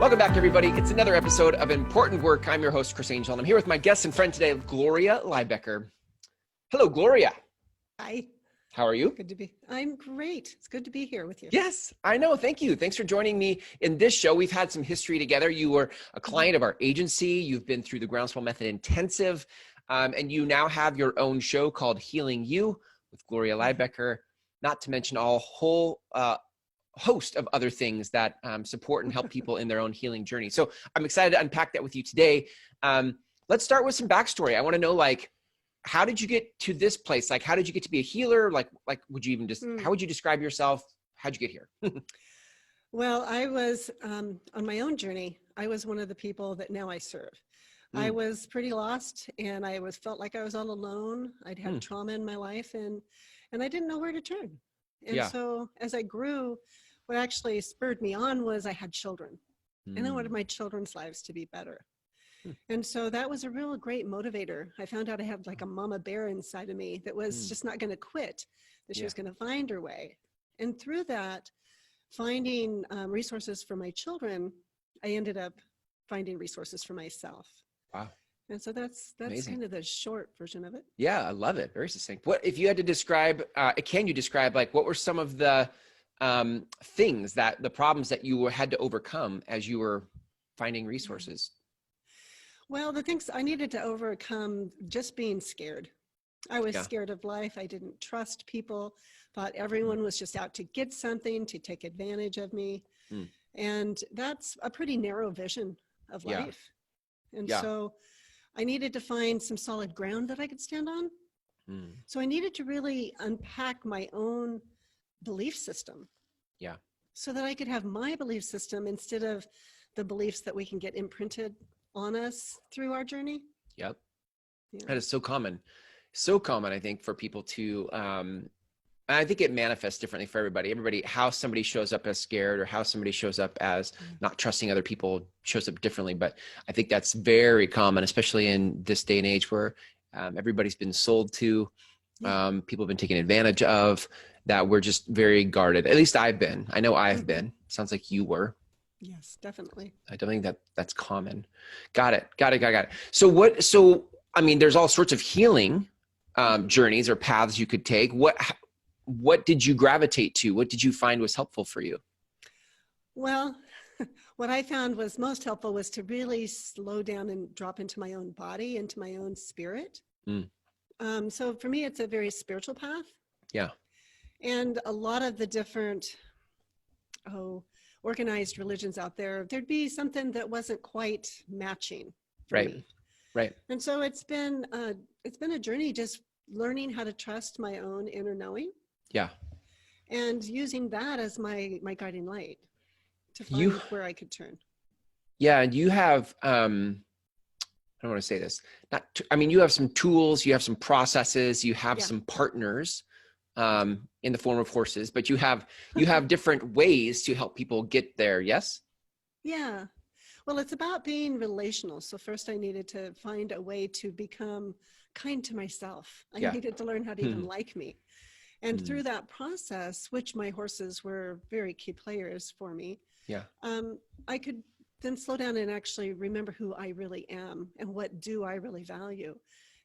Welcome back, everybody. It's another episode of Important Work. I'm your host, Chris Angel, and I'm here with my guest and friend today, Gloria Lybecker. Hello, Gloria. Hi. How are you? I'm great. It's good to be here with you. Yes, I know. Thank you. Thanks for joining me in this show. We've had some history together. You were a client of our agency. You've been through the Groundswell Method Intensive, and you now have your own show called Healing You with Gloria Lybecker, not to mention a whole host of other things that support and help people in their own healing journey. So I'm excited to unpack that with you today. Let's start with some backstory. I want to know, how did you get to this place? How did you get to be a healer? Would you even how would you describe yourself? How'd you get here? Well, I was on my own journey. I was one of the people that now I serve. I was pretty lost, and felt like I was all alone. I'd had trauma in my life, and I didn't know where to turn. And so as I grew, what actually spurred me on was I had children, and I wanted my children's lives to be better. And so that was a real great motivator. I found out I had a mama bear inside of me that was just not going to quit, that she was going to find her way. And through that, finding resources for my children, I ended up finding resources for myself. Wow. And so that's amazing. Kind of the short version of it. Yeah, I love it. Very succinct. What if you had to describe, can you describe what were some of the things the problems that you had to overcome as you were finding resources? Well, the things I needed to overcome, just being scared. I was scared of life. I didn't trust people, thought everyone was just out to get something, to take advantage of me. And that's a pretty narrow vision of life. And so I needed to find some solid ground that I could stand on. So I needed to really unpack my own belief system. So that I could have my belief system instead of the beliefs that we can get imprinted on us through our journey. Yep. That is so common. So common, I think, for people to, I think it manifests differently for everybody. How somebody shows up as scared or how somebody shows up as not trusting other people shows up differently. But I think that's very common, especially in this day and age where everybody's been sold to, people have been taken advantage of, that we're just very guarded. At least I've been. I know I've been. Sounds like you were. Yes, definitely. I don't think that's common. Got it. So there's all sorts of healing journeys or paths you could take. What did you gravitate to? What did you find was helpful for you? Well, what I found was most helpful was to really slow down and drop into my own body, into my own spirit. So for me, it's a very spiritual path. Yeah. And a lot of the different, organized religions out there, there'd be something that wasn't quite matching for me. Right. And so it's been a journey just learning how to trust my own inner knowing. Yeah. And using that as my guiding light to find where I could turn. Yeah. And you have, I don't want to say this, you have some tools, you have some processes, you have some partners in the form of horses, but you have different ways to help people get there. Yes? Yeah. Well, it's about being relational. So first I needed to find a way to become kind to myself. I needed to learn how to even like me. And through that process, which my horses were very key players for me, I could then slow down and actually remember who I really am and what do I really value.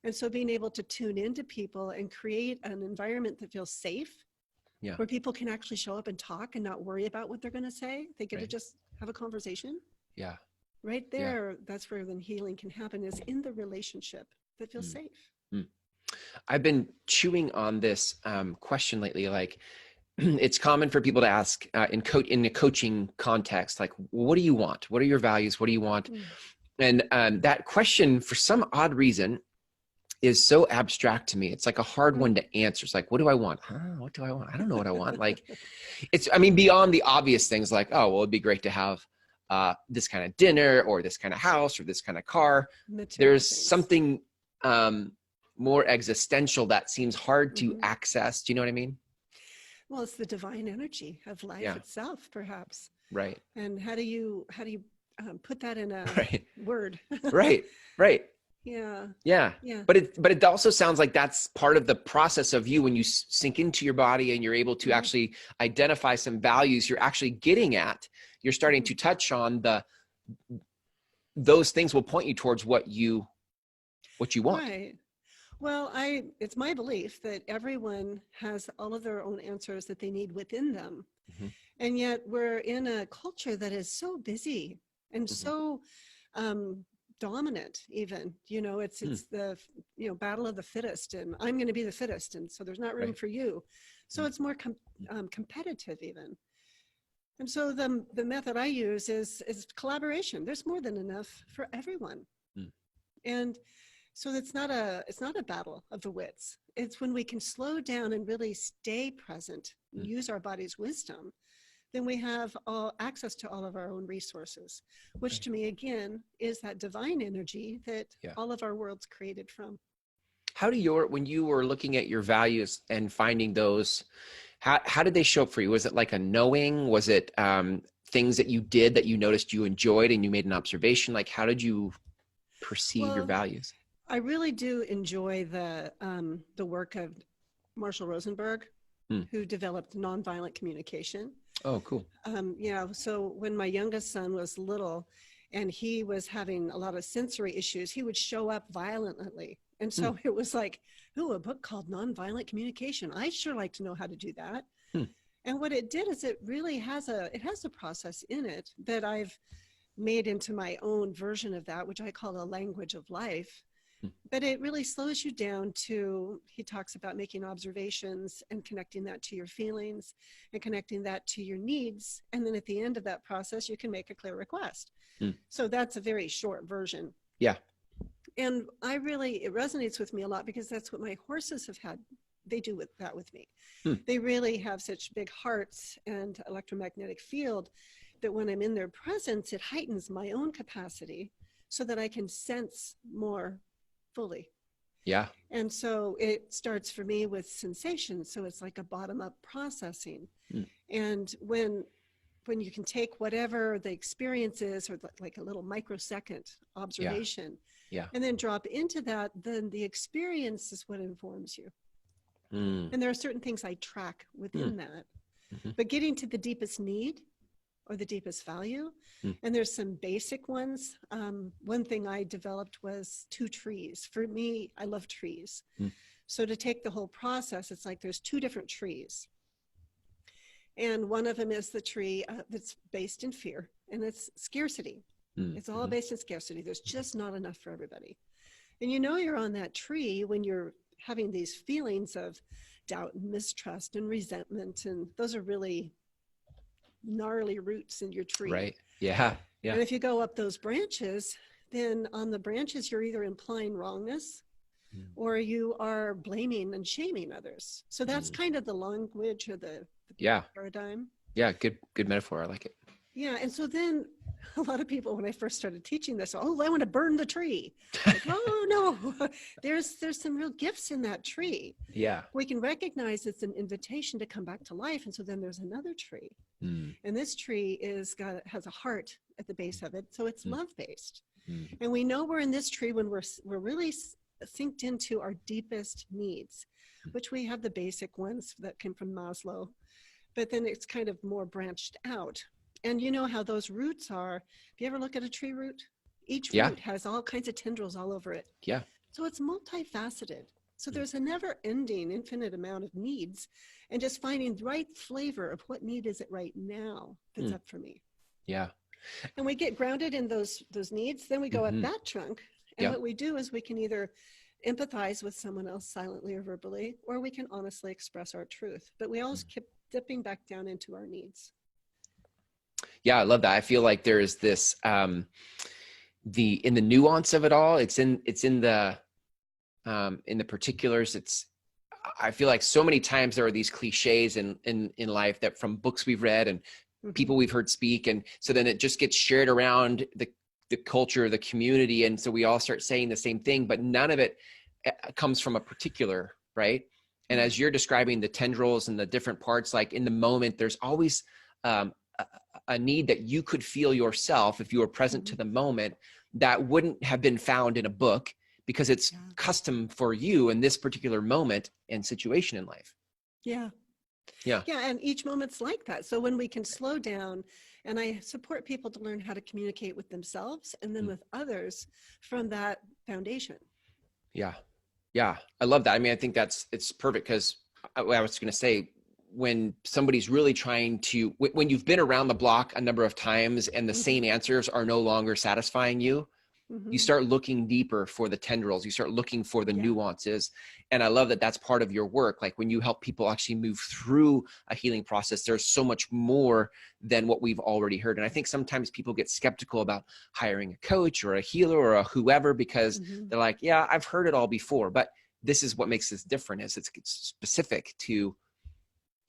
And so being able to tune into people and create an environment that feels safe, where people can actually show up and talk and not worry about what they're going to say. They get to just have a conversation. Yeah. Right there, that's where then healing can happen, is in the relationship that feels safe. I've been chewing on this question lately. It's common for people to ask in a coaching context, what do you want? What are your values? What do you want? And that question, for some odd reason, is so abstract to me. It's a hard one to answer. It's what do I want? What do I want? I don't know what I want. Beyond the obvious things it'd be great to have this kind of dinner or this kind of house or this kind of car. There's something more existential that seems hard to access. Do you know what I mean? Well, it's the divine energy of life itself, perhaps. Right. And how do you put that in a word? Right. Yeah. But it also sounds like that's part of the process of you when you sink into your body and you're able to actually identify some values you're actually getting at. You're starting to touch on the those things will point you towards what you want. Right. Well, it's my belief that everyone has all of their own answers that they need within them. Mm-hmm. And yet we're in a culture that is so busy and Mm-hmm. so dominant even, it's the, battle of the fittest, and I'm going to be the fittest. And so there's not room Right. for you. So it's more competitive even. And so the method I use is collaboration. There's more than enough for everyone. Mm. And so it's not a battle of the wits. It's when we can slow down and really stay present, use our body's wisdom, then we have all access to all of our own resources, which to me, again, is that divine energy that all of our world's created from. How when you were looking at your values and finding those, how did they show up for you? Was it like a knowing? Was it things that you did that you noticed you enjoyed and you made an observation? Like, how did you perceive your values? I really do enjoy the work of Marshall Rosenberg, who developed nonviolent communication. Oh, cool. So when my youngest son was little and he was having a lot of sensory issues, he would show up violently. And so it was like, a book called Nonviolent Communication. I sure like to know how to do that. And what it did is it really has a process in it that I've made into my own version of that, which I call a language of life. But it really slows you down to, he talks about making observations and connecting that to your feelings and connecting that to your needs. And then at the end of that process, you can make a clear request. So that's a very short version. Yeah. And it resonates with me a lot because that's what my horses have had. They do that with me. They really have such big hearts and electromagnetic field that when I'm in their presence, it heightens my own capacity so that I can sense more fully. Yeah. And so it starts for me with sensation. So it's like a bottom-up processing. And when you can take whatever the experience is, or like a little microsecond observation, and then drop into that, then the experience is what informs you. And there are certain things I track within that. But getting to the deepest need or the deepest value, and there's some basic ones. One thing I developed was 2 trees. For me, I love trees. So to take the whole process, it's like there's 2 different trees. And one of them is the tree that's based in fear, and it's scarcity. It's all based in scarcity. There's just not enough for everybody. And you're on that tree when you're having these feelings of doubt and mistrust and resentment, and those are really gnarly roots in your tree. Right. Yeah. Yeah. And if you go up those branches, then on the branches, you're either implying wrongness or you are blaming and shaming others. So that's kind of the language or the paradigm. Yeah. Good metaphor. I like it. Yeah. And so then a lot of people, when I first started teaching this, I want to burn the tree. Like, oh no, there's some real gifts in that tree. Yeah. We can recognize it's an invitation to come back to life. And so then there's another tree. And this tree has a heart at the base of it. So it's love-based. And we know we're in this tree when we're really synced into our deepest needs, which we have the basic ones that came from Maslow, but then it's kind of more branched out. And you know how those roots are. If you ever look at a tree root, each root has all kinds of tendrils all over it. Yeah. So it's multifaceted. So there's a never-ending, infinite amount of needs, and just finding the right flavor of what need is it right now that's up for me. Yeah. And we get grounded in those needs, then we go up that trunk, and what we do is we can either empathize with someone else silently or verbally, or we can honestly express our truth. But we always keep dipping back down into our needs. Yeah, I love that. I feel like there's this in the nuance of it all. It's in the particulars. I feel like so many times there are these cliches in life that from books we've read and people we've heard speak, and so then it just gets shared around the culture, the community, and so we all start saying the same thing, but none of it comes from a particular, right? And as you're describing the tendrils and the different parts, like in the moment, there's always a need that you could feel yourself if you were present to the moment that wouldn't have been found in a book because it's custom for you in this particular moment and situation in life. Yeah. Yeah. Yeah. And each moment's like that. So when we can slow down And I support people to learn how to communicate with themselves and then Mm. with others from that foundation. Yeah. Yeah. I love that. I mean, I think it's perfect because I was going to say, when somebody's really trying to, when you've been around the block a number of times and the same Mm-hmm. answers are no longer satisfying you, you Mm-hmm. start looking deeper for the tendrils. You start looking for the Yeah. nuances. And I love that that's part of your work. Like when you help people actually move through a healing process, there's so much more than what we've already heard. And I think sometimes people get skeptical about hiring a coach or a healer or a whoever, because Mm-hmm. they're like, yeah, I've heard it all before. But this is what makes this different, is it's specific to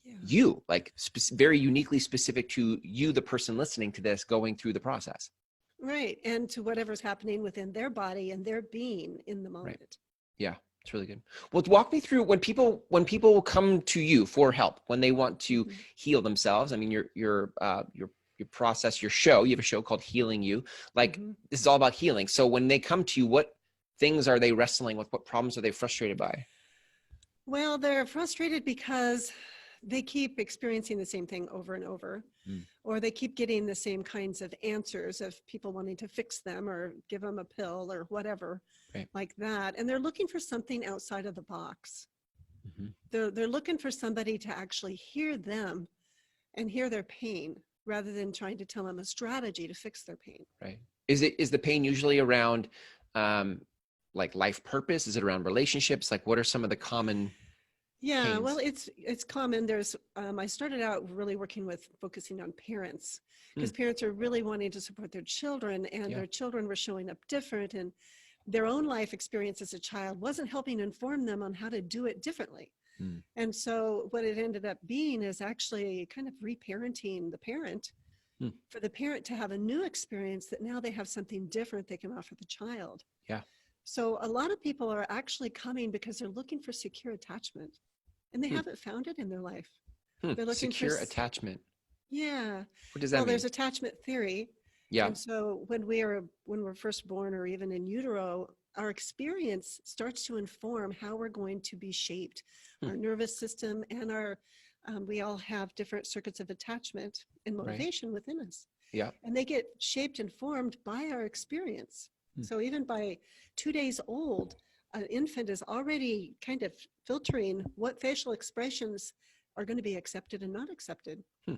Yeah. you, like very uniquely specific to you, the person listening to this, going through the process. Right. And to whatever's happening within their body and their being in the Right. moment. Yeah, it's really good. Well, walk me through when people come to you for help, when they want to Mm-hmm. heal themselves. I mean, your process, your show, you have a show called Healing You. Like, Mm-hmm. this is all about healing. So when they come to you, what things are they wrestling with? What problems are they frustrated by? Well, they're frustrated because they keep experiencing the same thing over and over, Mm, or they keep getting the same kinds of answers of people wanting to fix them or give them a pill or whatever right. like that. And they're looking for something outside of the box. Hmm. They're looking for somebody to actually hear them and hear their pain rather than trying to tell them a strategy to fix their pain. Right. Is the pain usually around um like life purpose? Is it around relationships? Like, what are some of the common Yeah, well, pains? it's common. There's I started out really working with focusing on parents because Mm, parents are really wanting to support their children, and yeah. their children were showing up different, and their own life experience as a child wasn't helping inform them on how to do it differently. Mm, And so what it ended up being is actually kind of reparenting the parent mm, for the parent to have a new experience that now they have something different they can offer the child. yeah. So a lot of people are actually coming because they're looking for secure attachment and they Hmm. haven't found it in their life. Hmm. They're looking for, Secure attachment. yeah. What does that Well, there's mean? attachment theory. Yeah. And so when we're first born or even in utero, our experience starts to inform how we're going to be shaped. Hmm. Our nervous system and we all have different circuits of attachment and Right. motivation within us. Yeah. And they get shaped and formed by our experience. Hmm. So even by 2 days old, an infant is already kind of filtering what facial expressions are going to be accepted and not accepted. Hmm.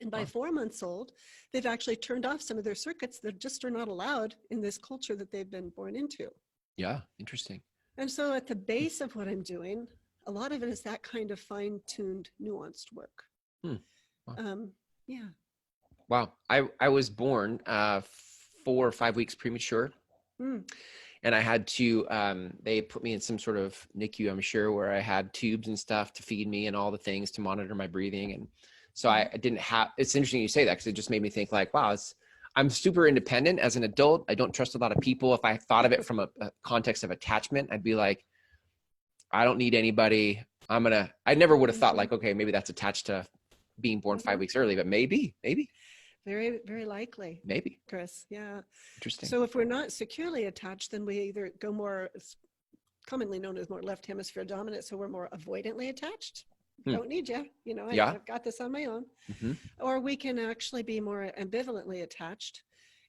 And by Wow. 4 months old, they've actually turned off some of their circuits that just are not allowed in this culture that they've been born into. Yeah. Interesting. And so at the base of what I'm doing, a lot of it is that kind of fine-tuned, nuanced work. Hmm. Wow. Um, yeah. Wow. I was born 4 or 5 weeks premature, Mm. and I had to they put me in some sort of NICU, I'm sure, where I had tubes and stuff to feed me and all the things to monitor my breathing. And so I didn't have, it's interesting you say that, because it just made me think like, wow, I'm super independent as an adult. I don't trust a lot of people. If I thought of it from a context of attachment, I'd be like, I don't need anybody. I never would have thought Mm-hmm. like, okay, maybe that's attached to being born Mm-hmm. 5 weeks early, but Very, very likely, maybe. Chris. Yeah. Interesting. So if we're not securely attached, then we either go more, it's commonly known as more left hemisphere dominant. So we're more avoidantly attached. Hmm. Don't need you. Yeah. I've got this on my own. Mm-hmm. Or we can actually be more ambivalently attached.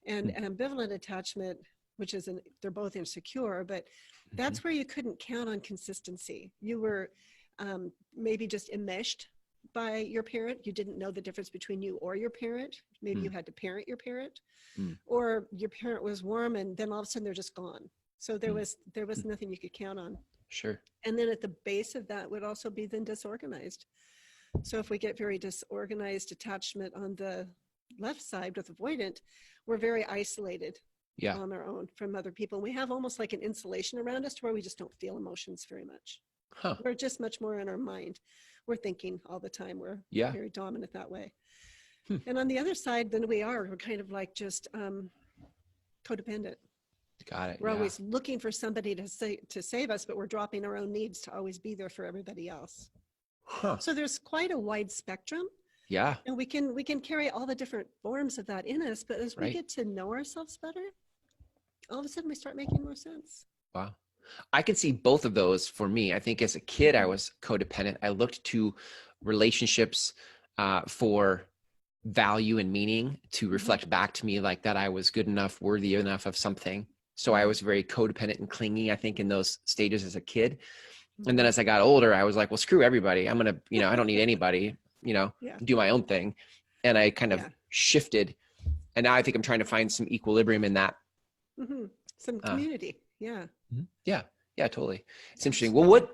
And an ambivalent attachment, which is they're both insecure, but Mm-hmm. that's where you couldn't count on consistency. You were maybe just enmeshed by your parent. You didn't know the difference between you or your parent. Maybe you had to parent your parent, Mm. or your parent was warm and then all of a sudden they're just gone. So there Mm. was nothing you could count on. Sure. And then at the base of that would also be then disorganized. So if we get very disorganized attachment on the left side with avoidant, we're very isolated Yeah. on our own from other people. We have almost like an insulation around us to where we just don't feel emotions very much. Huh. We're just much more in our mind. We're thinking all the time. We're Yeah. very dominant that way. Hmm. And on the other side, then we're kind of like just codependent. Got it. We're Yeah. always looking for somebody to save us, but we're dropping our own needs to always be there for everybody else. Huh. So there's quite a wide spectrum, Yeah. and we can carry all the different forms of that in us. But as we Right. get to know ourselves better, all of a sudden we start making more sense. Wow. I can see both of those for me. I think as a kid, I was codependent. I looked to relationships for value and meaning to reflect back to me like that I was good enough, worthy enough of something. So I was very codependent and clingy, I think, in those stages as a kid. And then as I got older, I was like, well, screw everybody. I'm going to, I don't need anybody, Yeah. do my own thing. And I kind of Yeah. shifted. And now I think I'm trying to find some equilibrium in that. Some community. Yeah. Yeah. Yeah, totally. It's interesting. Well,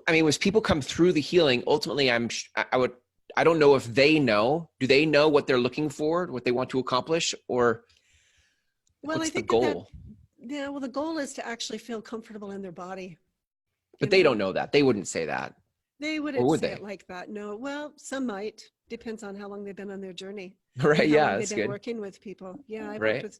I mean, as people come through the healing, ultimately, I don't know if they know, do they know what they're looking for, what they want to accomplish, or Well, what's I the think goal? yeah, well, the goal is to actually feel comfortable in their body. But they don't know that. They wouldn't say that. They Or wouldn't would say it they? like that. No. Well, some might. Depends on how long they've been on their journey Right. and how Yeah, long they've that's been good. working with people. Yeah, I've worked Right. with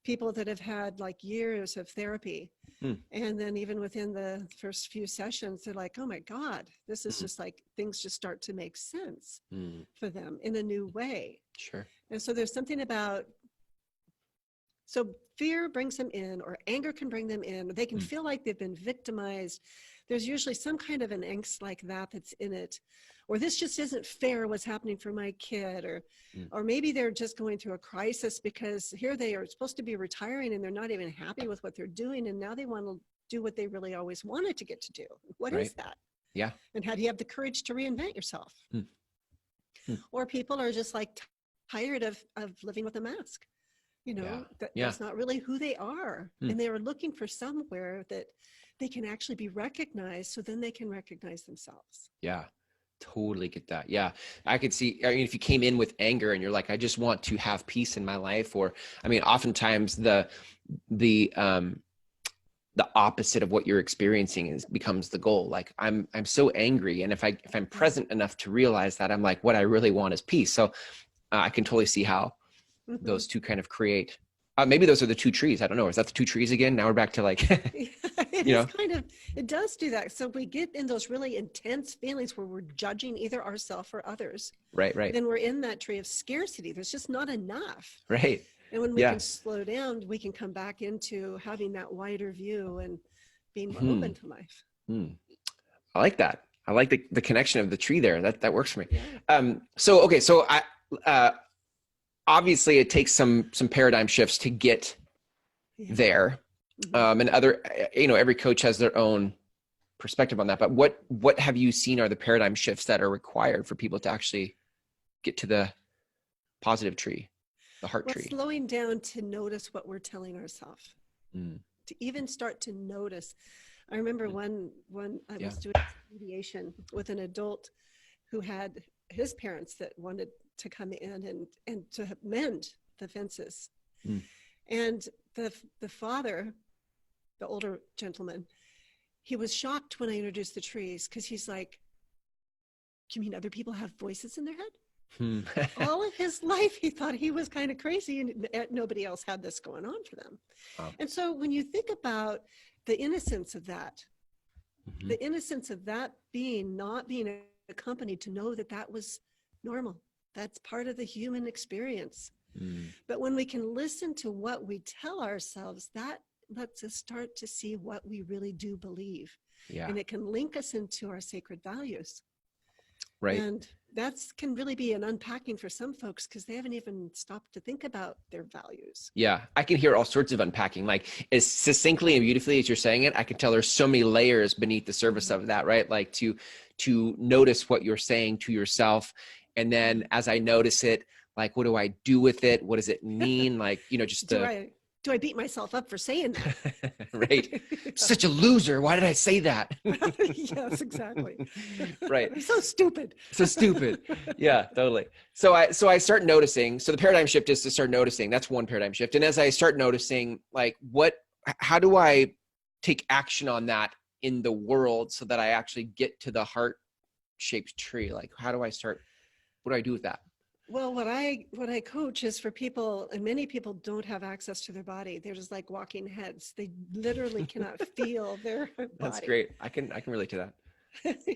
people that have had like years of therapy. Hmm. And then even within the first few sessions, they're like, oh my God, this is Hmm. just like things just start to make sense Hmm. for them in a new way. Sure. And so there's something about, so fear brings them in, or anger can bring them in, or they can Hmm. feel like they've been victimized. There's usually some kind of an angst like that that's in it, or this just isn't fair what's happening for my kid, Hmm. or maybe they're just going through a crisis because here they are supposed to be retiring and they're not even happy with what they're doing, and now they want to do what they really always wanted to get to do. What Right. is that? Yeah. And how do you have the courage to reinvent yourself? Hmm. Hmm. Or people are just like tired of living with a mask. Yeah. Yeah. That's not really who they are. Hmm. And they are looking for somewhere that they can actually be recognized, so then they can recognize themselves. Yeah. Totally get that. Yeah. I could see, I mean, if you came in with anger and you're like, I just want to have peace in my life, or, I mean, oftentimes the opposite of what you're experiencing becomes the goal. Like I'm so angry. And if I'm present enough to realize that, I'm like, what I really want is peace. So I can totally see how Mm-hmm. those two kind of create, maybe those are the two trees. I don't know. Is that the two trees again? Now we're back to like, It you is know, kind of, it does do that. So we get in those really intense feelings where we're judging either ourselves or others. right. Then we're in that tree of scarcity. There's just not enough. Right. And when we Yeah. can slow down, we can come back into having that wider view and being more Hmm. open to life. Hmm. I like that. I like the connection of the tree there. That works for me. Yeah. So uh, obviously it takes some paradigm shifts to get Yeah. there. Mm-hmm. And other, every coach has their own perspective on that. But what have you seen are the paradigm shifts that are required for people to actually get to the positive tree, the heart Well, tree? slowing down to notice what we're telling ourselves, Mm. to even start to notice. I remember when I Yeah. was doing mediation with an adult who had his parents that wanted to come in and to mend the fences. Mm. And the father, the older gentleman, he was shocked when I introduced the trees, because he's like, you mean other people have voices in their head? Hmm. All of his life, he thought he was kind of crazy and nobody else had this going on for them. Wow. And so when you think about the innocence of that, Mm-hmm. the innocence of that being not being accompanied, to know that that was normal, that's part of the human experience. Mm. But when we can listen to what we tell ourselves, that lets us start to see what we really do believe. Yeah. And it can link us into our sacred values. Right. And that's can really be an unpacking for some folks, because they haven't even stopped to think about their values. Yeah, I can hear all sorts of unpacking, like as succinctly and beautifully as you're saying it. I can tell there's so many layers beneath the surface of that, right? Like to notice what you're saying to yourself, and then as I notice it, like, what do I do with it? What does it mean? Like, just Do I beat myself up for saying that? right. Such a loser. Why did I say that? Yes, exactly. Right. I'm so stupid. So stupid. Yeah, totally. So I start noticing. So the paradigm shift is to start noticing. That's one paradigm shift. And as I start noticing, like, how do I take action on that in the world so that I actually get to the heart shaped tree? Like, how do I start? What do I do with that? Well, what I coach is for people, and many people don't have access to their body. They're just like walking heads. They literally cannot feel their body. That's great. I can relate to that.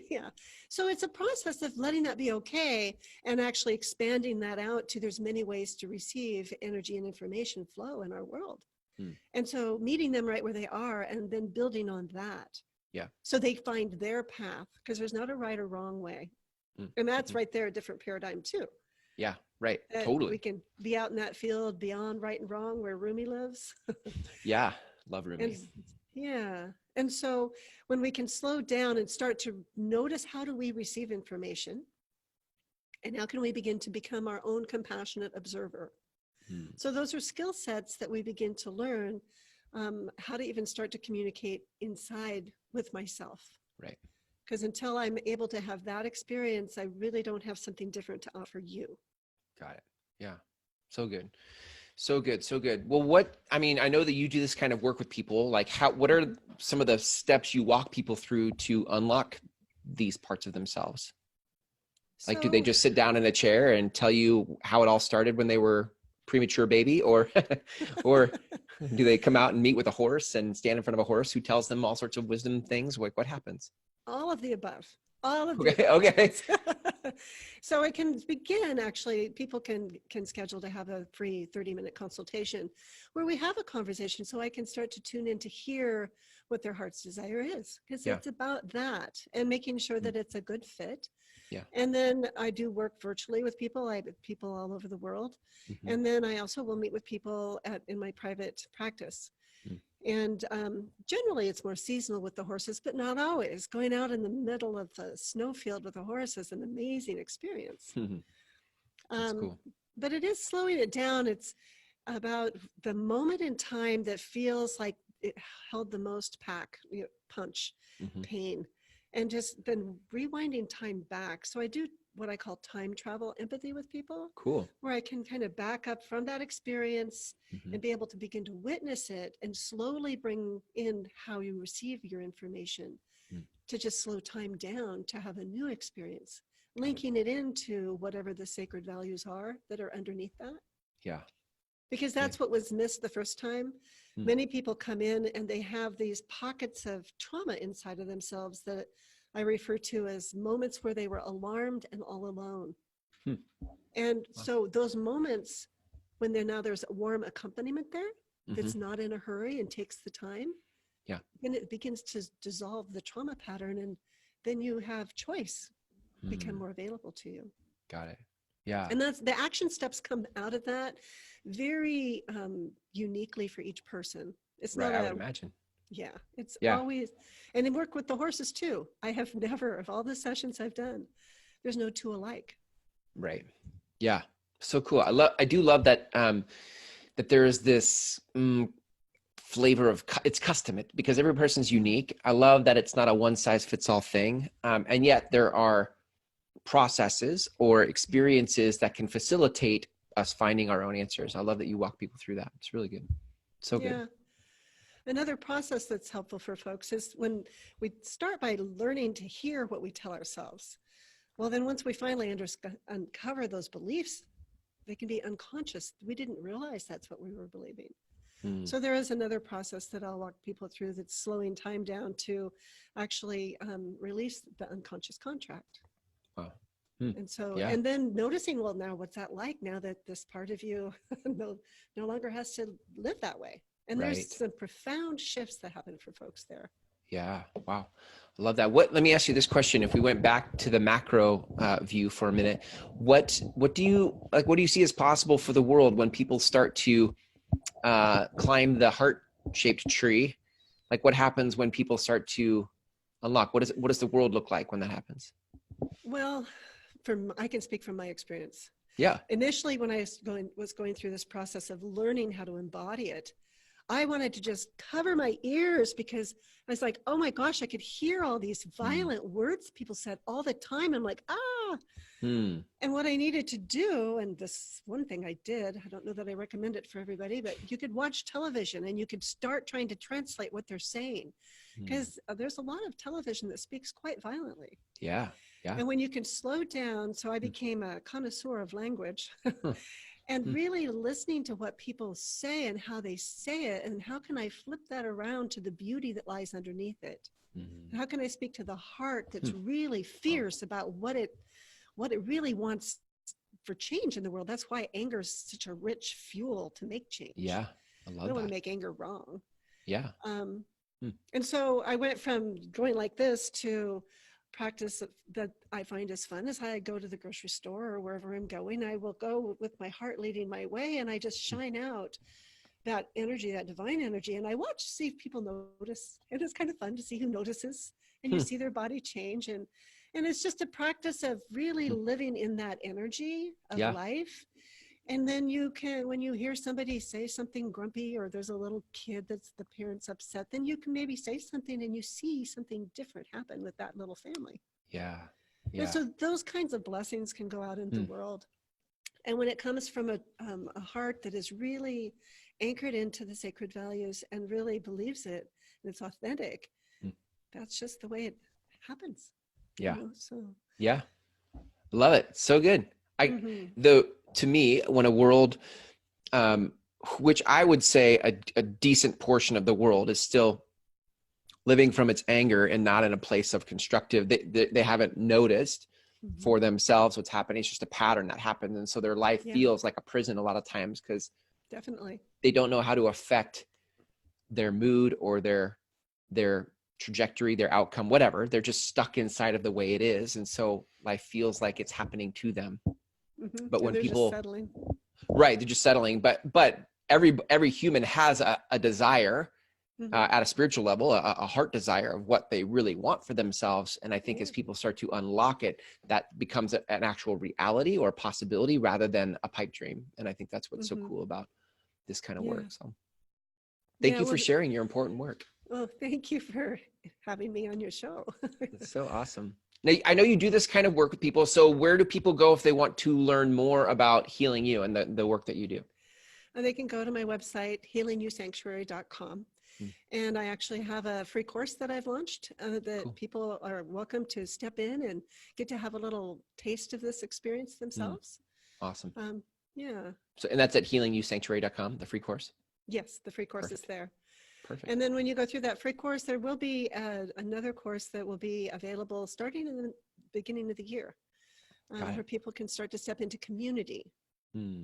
Yeah. So it's a process of letting that be okay, and actually expanding that out to there's many ways to receive energy and information flow in our world. Hmm. And so meeting them right where they are and then building on that. Yeah. So they find their path, because there's not a right or wrong way. Mm. And that's right there, a different paradigm too. Yeah. Right. that we Totally. can be out in that field beyond right and wrong where Rumi lives. Yeah. Love And Rumi. yeah. And so when we can slow down and start to notice how do we receive information and how can we begin to become our own compassionate observer. Hmm. So those are skill sets that we begin to learn how to even start to communicate inside with myself. Right. Because until I'm able to have that experience, I really don't have something different to offer you. Got it. Yeah. So good. So good. So good. Well, what, I mean, I know that you do this kind of work with people. Like what are Mhm. some of the steps you walk people through to unlock these parts of themselves? Like, do they So just sit down in a chair and tell you how it all started when they were premature baby, or, or do they come out and meet with a horse and stand in front of a horse who tells them all sorts of wisdom things? Like, what happens? all of the above, all of the Okay. above. Okay. Yes. So it can begin, actually, people can schedule to have a free 30-minute consultation where we have a conversation so I can start to tune in to hear what their heart's desire is, because Yeah. it's about that and making sure Mm. that it's a good fit. Yeah. And then I do work virtually with people. I have people all over the world. Hmm. And then I also will meet with people in my private practice. Mm. And generally, it's more seasonal with the horses, but not always. Going out in the middle of the snowfield with a horse is an amazing experience. That's Um, cool. but it is slowing it down. It's about the moment in time that feels like it held the most punch, Hmm. pain, and just then rewinding time back. So I do what I call time travel empathy with people, Cool. where I can kind of back up from that experience Hmm. and be able to begin to witness it and slowly bring in how you receive your information Mm. to just slow time down to have a new experience, Got it. linking it into whatever the sacred values are that are underneath that. Yeah. Because Yeah. that's what was missed the first time. Mm. Many people come in and they have these pockets of trauma inside of themselves that I refer to as moments where they were alarmed and all alone. Hmm. And Wow. so those moments when there's a warm accompaniment there Hmm. that's not in a hurry and takes the time, Yeah. then it begins to dissolve the trauma pattern, and then you have choice become Mm. more available to you. Got it. Yeah. And that's the action steps come out of that very uniquely for each person. It's Right. not I would a, imagine. yeah, it's Yeah. always, and then work with the horses too. I have never, of all the sessions I've done, there's no two alike. Right. Yeah. So cool. I do love that, that there is this flavor of, it's custom because every person's unique. I love that it's not a one size fits all thing. And yet there are processes or experiences that can facilitate us finding our own answers. I love that you walk people through that. It's really good. So good. Yeah. Another process that's helpful for folks is when we start by learning to hear what we tell ourselves. Well, then once we finally uncover those beliefs, they can be unconscious. We didn't realize that's what we were believing. Mm. So there is another process that I'll walk people through that's slowing time down to actually release the unconscious contract. Wow. Mm. And so, Yeah. and then noticing, well, now what's that like now that this part of you no longer has to live that way? And there's Right. some profound shifts that happen for folks there. Yeah. Wow. I love that. Let me ask you this question. If we went back to the macro view for a minute, what do you like? What do you see as possible for the world when people start to climb the heart-shaped tree? Like, what happens when people start to unlock? What does the world look like when that happens? Well, I can speak from my experience. Yeah. Initially, when I was going through this process of learning how to embody it, I wanted to just cover my ears because I was like, oh my gosh, I could hear all these Mm. violent words people said all the time. I'm like, ah. Mm. And what I needed to do, and this one thing I did, I don't know that I recommend it for everybody, but you could watch television and you could start trying to translate what they're saying, Mm. because there's a lot of television that speaks quite violently. Yeah. Yeah. And when you can slow down, so I Mm. became a connoisseur of language Huh. and Mm. really listening to what people say and how they say it, and how can I flip that around to the beauty that lies underneath it? Mm. How can I speak to the heart that's Mm. really Wow. fierce about what it really wants for change in the world? That's why anger is such a rich fuel to make change. Yeah. I We love don't want to that. make anger wrong. Yeah. Um, Mm. and so I went from going like this to practice that I find is fun is I go to the grocery store or wherever I'm going. I will go with my heart leading my way, and I just shine out that energy, that divine energy. And I watch to see if people notice. And it's kind of fun to see who notices, and you see their body change. And it's just a practice of really living in that energy of life. And then you can, when you hear somebody say something grumpy, or there's a little kid that's the parent's upset, then you can maybe say something and you see something different happen with that little family. Yeah. And so those kinds of blessings can go out into the world. And when it comes from a heart that is really anchored into the sacred values and really believes it, and it's authentic, that's just the way it happens. Yeah. You know? So yeah. Love it. So good. To me, when a world, which I would say a decent portion of the world is still living from its anger and not in a place of constructive, they haven't noticed for themselves what's happening. It's just a pattern that happens. And so their life feels like a prison a lot of times, because definitely they don't know how to affect their mood or their trajectory, their outcome, whatever. They're just stuck inside of the way it is. And so life feels like it's happening to them. But when people, just settling. Right, they're just settling. But every human has a desire at a spiritual level, a heart desire of what they really want for themselves. And I think as people start to unlock it, that becomes an actual reality or a possibility rather than a pipe dream. And I think that's what's so cool about this kind of work. So thank you for sharing your important work. Well, thank you for having me on your show. It's so awesome. Now, I know you do this kind of work with people. So where do people go if they want to learn more about Healing You and the work that you do? They can go to my website, healingyoussanctuary.com. And I actually have a free course that I've launched that people are welcome to step in and get to have a little taste of this experience themselves. Awesome. Yeah. So, and that's at healingyoussanctuary.com, the free course? Yes, the free course is there. Perfect. And then when you go through that free course, there will be another course that will be available starting in the beginning of the year, where people can start to step into community. Nice.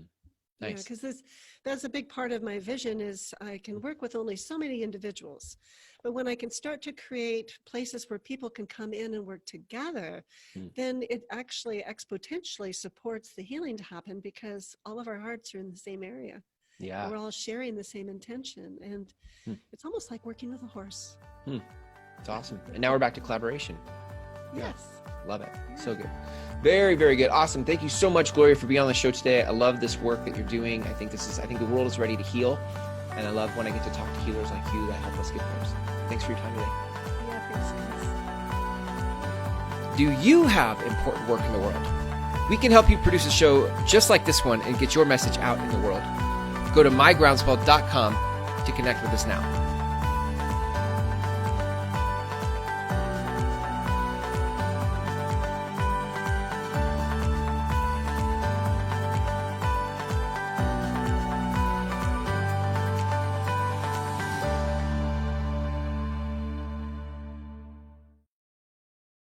Yeah, because that's a big part of my vision is I can work with only so many individuals. But when I can start to create places where people can come in and work together, then it actually exponentially supports the healing to happen, because all of our hearts are in the same area. Yeah. We're all sharing the same intention, and it's almost like working with a horse. It's awesome. And now we're back to collaboration. Yes. Love it. So good. Very, very good. Awesome. Thank you so much, Gloria, for being on the show today. I love this work that you're doing. I think the world is ready to heal. And I love when I get to talk to healers like you that help us get there. Thanks for your time today. Yeah, thanks. Do you have important work in the world? We can help you produce a show just like this one and get your message out in the world. Go to mygroundswell.com to connect with us now.